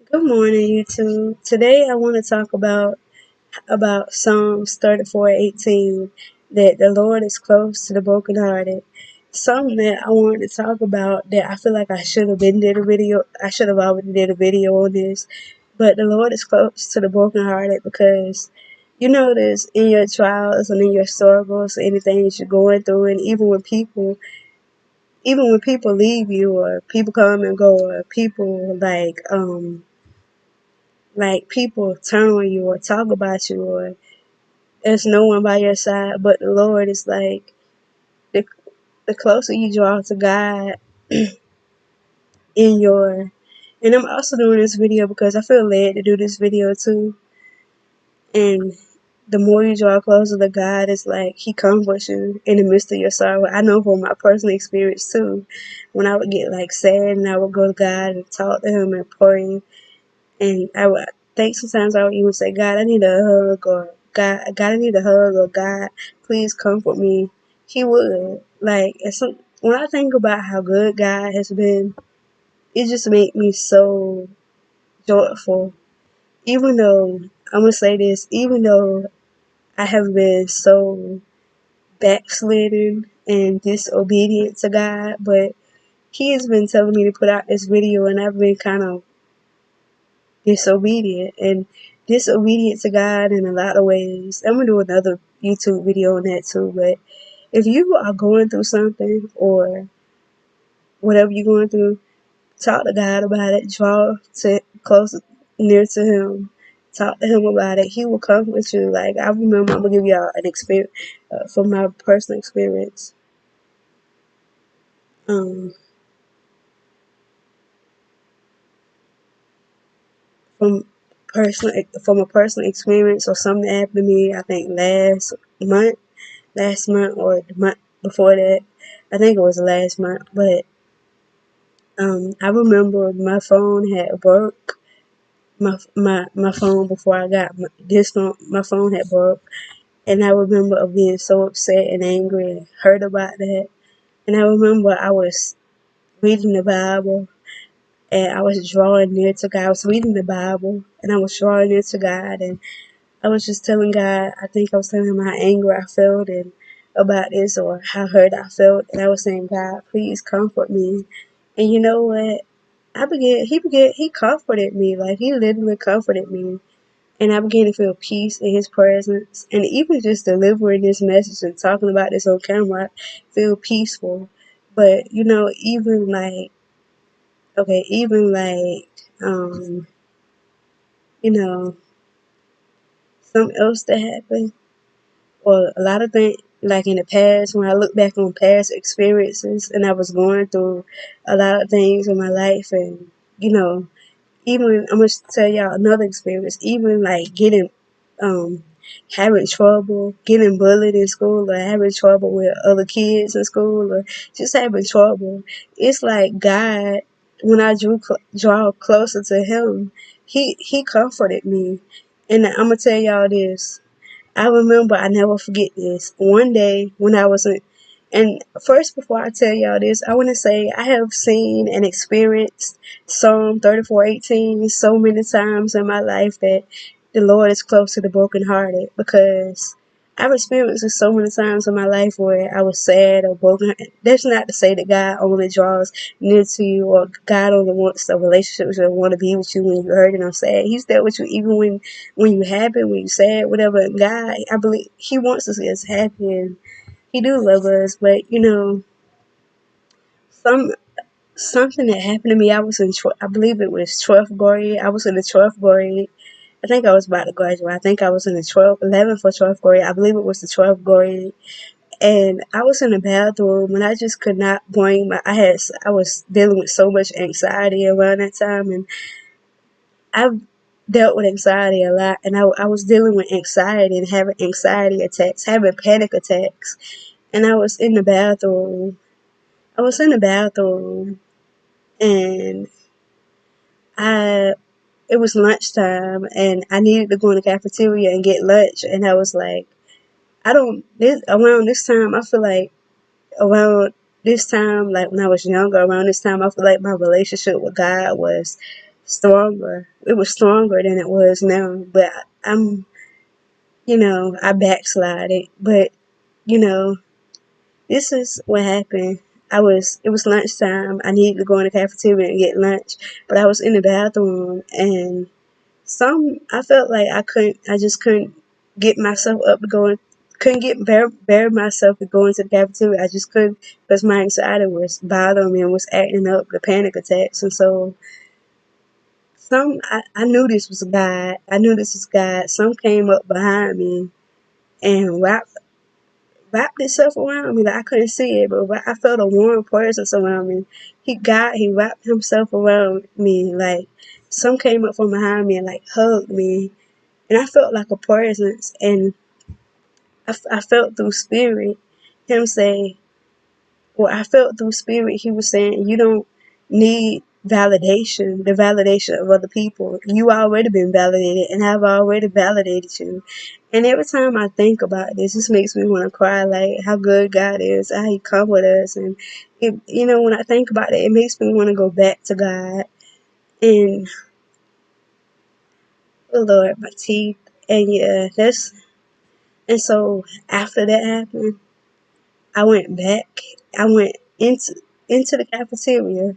Good morning, YouTube. Today I want to talk about Psalms 34:18, that the Lord is close to the brokenhearted. Something that I wanted to talk about that I feel like I should have been did a video. I should have already did a video on this, but the Lord is close to the brokenhearted because you know this in your trials and in your struggles, anything that you're going through, and even when people leave you or people come and go or people like people turn on you or talk about you or there's no one by your side but the Lord. Is like the, the closer you draw to God in your and I'm also doing this video because I feel led to do this video too. And the more you draw closer to God, it's like He comforts you in the midst of your sorrow. I know from my personal experience too, when I would get like sad and I would go to God and talk to Him and pray. And I would think sometimes I would even say, God, I need a hug, or God, I need a hug, or God, please comfort me. He would. When I think about how good God has been, it just makes me so joyful. Even though, I'm going to say this, even though I have been so backslidden and disobedient to God, but He has been telling me to put out this video and I've been kind of disobedient to God in a lot of ways. I'm gonna do another YouTube video on that too. But if you are going through something or whatever you're going through, talk to God about it. Draw to close near to Him. Talk to Him about it. He will comfort you. Like I remember, I'm gonna give y'all an experience from my personal experience. Um, from from a personal experience or something that happened to me. I think last month or the month before that. I think it was last month, but I remember my phone had broke. My phone before I got this phone, my phone had broke, and I remember of being so upset and angry and hurt about that. And I remember I was reading the Bible and I was drawing near to God. I was reading the Bible and I was drawing near to God, and I was just telling God, I think I was telling him how angry I felt and about this or how hurt I felt. And I was saying, God, please comfort me. And you know what? He comforted me. Like, he literally comforted me. And I began to feel peace in his presence. And even just delivering this message and talking about this on camera, I feel peaceful. But, even you know, something else that happened or a lot of things like in the past when I look back on past experiences and I was going through a lot of things in my life. And you know even I'm gonna tell y'all another experience, even like getting having trouble getting bullied in school or having trouble with other kids in school or just having trouble. It's like God, when I draw closer to Him, he comforted me. And I'm gonna tell y'all this, I remember, I never forget this. One day when I was in, and first, before I tell y'all this, I want to say I have seen and experienced Psalm 34:18 so many times in my life that the Lord is close to the brokenhearted, because I've experienced it so many times in my life where I was sad or broken. That's not to say that God only draws near to you or God only wants a relationship with you or want to be with you when you're hurting or sad. He's there with you even when you happy, when you sad, whatever. God, I believe He wants us to see us happy and He do love us. But some something that happened to me. I believe it was 12th grade. I was in the 12th grade. I think I was about to graduate. I think I was in the 11th or 12th grade. I believe it was the 12th grade. And I was in the bathroom and I just could not bring I was dealing with so much anxiety around that time, and I've dealt with anxiety a lot, and I was dealing with anxiety and having anxiety attacks, having panic attacks. And I was in the bathroom. And I it was lunchtime, and I needed to go in the cafeteria and get lunch. And I was like, around this time, I feel like around this time, like when I was younger, around this time, I feel like my relationship with God was stronger. It was stronger than it was now. But I'm, I backslided. But, you know, this is what happened. It was lunchtime. I needed to go in the cafeteria and get lunch. But I was in the bathroom and I felt like I just couldn't get myself up to go, couldn't bear myself to go into the cafeteria. I just couldn't because my anxiety was bothering me and was acting up, the panic attacks. And so I knew this was God. I knew this was God. Some came up behind me and wrapped itself around me. Like I couldn't see it, but I felt a warm presence around me. He wrapped himself around me. Like some came up from behind me and like hugged me. And I felt like a presence, and I felt through spirit him say, I felt through spirit he was saying, you don't need the validation of other people. You already been validated, and I've already validated you. And every time I think about this makes me want to cry, like how good God is, how He comforts us, and when I think about it, it makes me want to go back to God. And oh Lord, my teeth, and yeah, and so after that happened, I went back. I went into the cafeteria,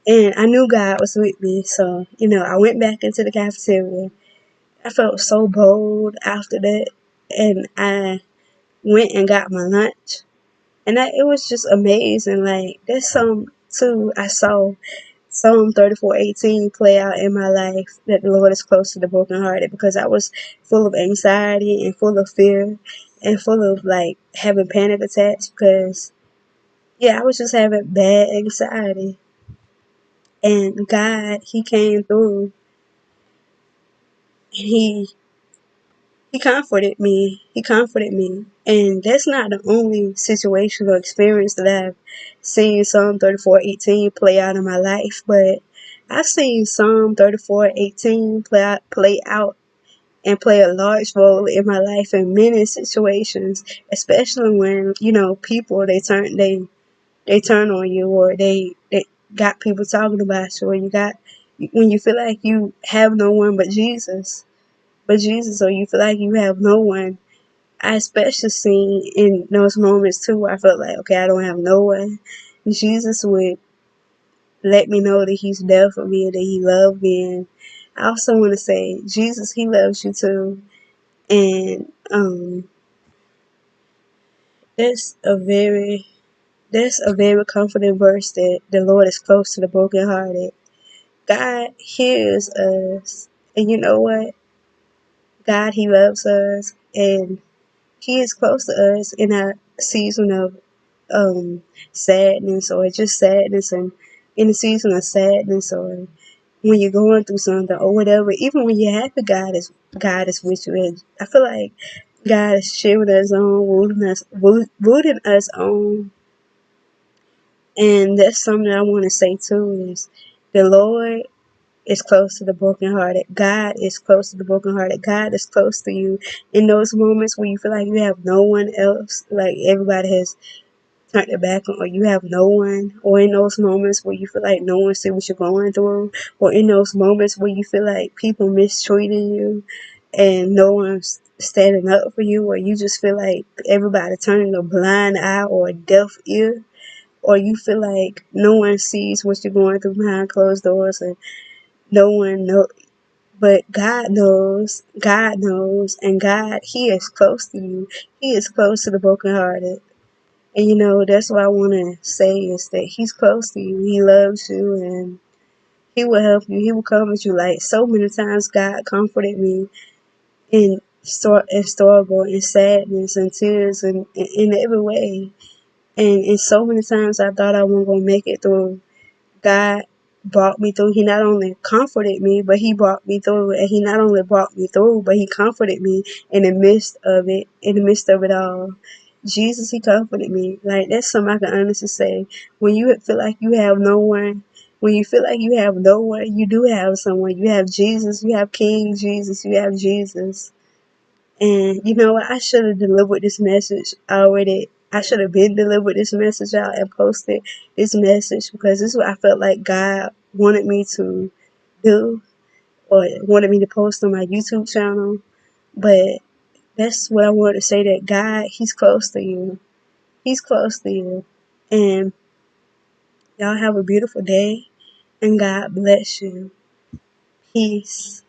and I knew God was with me. So I went back into the cafeteria. I felt so bold after that, and I went and got my lunch, and it was just amazing. Like there's some too. I saw Psalm 34:18 play out in my life, that the Lord is close to the brokenhearted, because I was full of anxiety and full of fear and full of like having panic attacks because I was just having bad anxiety. And God, He came through, and He comforted me. He comforted me. And that's not the only situation or experience that I've seen Psalm 34:18 play out in my life, but I've seen Psalm 34:18 play out and play a large role in my life in many situations, especially when, people they turn on you, or they got people talking about you, or when you feel like you have no one but Jesus, or you feel like you have no one. I especially seen in those moments too where I felt like, okay, I don't have no one. Jesus would let me know that He's there for me and that He loved me. And I also want to say, Jesus, He loves you too. And that's a very comforting verse, that the Lord is close to the brokenhearted. God hears us, and you know what? God, He loves us, and He is close to us in a season of sadness, or just sadness, and in a season of sadness, or when you're going through something or whatever. Even when you're happy, God is with you. And I feel like God is cheering us on, rooting us on. And that's something I want to say too, is the Lord is close to the brokenhearted. God is close to the brokenhearted. God is close to you in those moments where you feel like you have no one else, like everybody has turned their back on, or you have no one, or in those moments where you feel like no one sees what you're going through, or in those moments where you feel like people mistreating you and no one's standing up for you, or you just feel like everybody turning a blind eye or a deaf ear, or you feel like no one sees what you're going through behind closed doors, and no one knows. But God knows, and God, He is close to you. He is close to the brokenhearted. And that's what I want to say, is that He's close to you. He loves you, and He will help you. He will comfort you. Like so many times, God comforted me in struggle, in sadness, and tears, and in every way. And so many times I thought I wasn't going to make it through. God brought me through. He not only comforted me, but He brought me through. And He not only brought me through, but He comforted me in the midst of it, all. Jesus, He comforted me. Like, that's something I can honestly say. When you feel like you have no one, you do have someone. You have Jesus. You have King Jesus. You have Jesus. And you know what? I should have delivered this message already. I should have been delivered this message out and posted this message, because this is what I felt like God wanted me to do or wanted me to post on my YouTube channel. But that's what I wanted to say, that God, He's close to you. He's close to you. And y'all have a beautiful day, and God bless you. Peace.